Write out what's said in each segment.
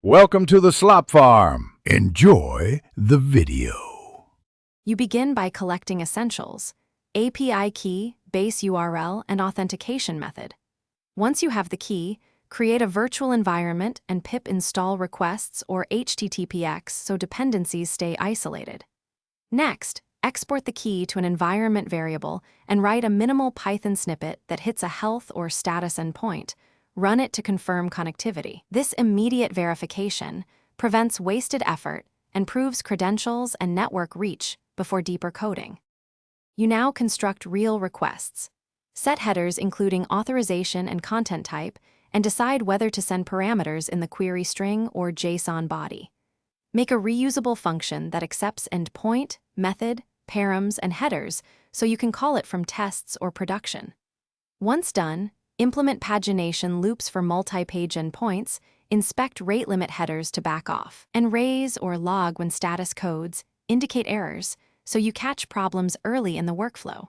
Welcome to the slop farm. Enjoy the video. You begin by collecting essentials: API key, base URL, and authentication method. Once you have the key, create a virtual environment and pip install requests or HTTPX so dependencies stay isolated. Next, export the key to an environment variable and write a minimal Python snippet that hits a health or status endpoint. Run it to confirm connectivity. This immediate verification prevents wasted effort and proves credentials and network reach before deeper coding. You now construct real requests. Set headers including authorization and content type, and decide whether to send parameters in the query string or JSON body. Make a reusable function that accepts endpoint, method, params, and headers so you can call it from tests or production. Once done, implement pagination loops for multi-page endpoints, inspect rate limit headers to back off, and raise or log when status codes indicate errors so you catch problems early in the workflow.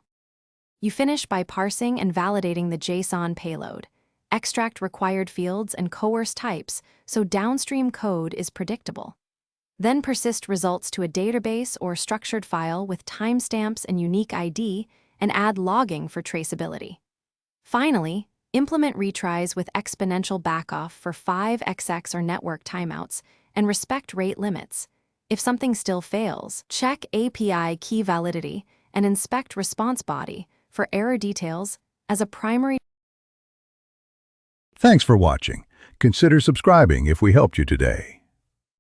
You finish by parsing and validating the JSON payload. Extract required fields and coerce types so downstream code is predictable. Then persist results to a database or structured file with timestamps and unique ID, and add logging for traceability. Finally, implement retries with exponential backoff for 5xx or network timeouts, and respect rate limits. If something still fails, check API key validity and inspect response body for error details as a primary. Thanks for watching. Consider subscribing if we helped you today.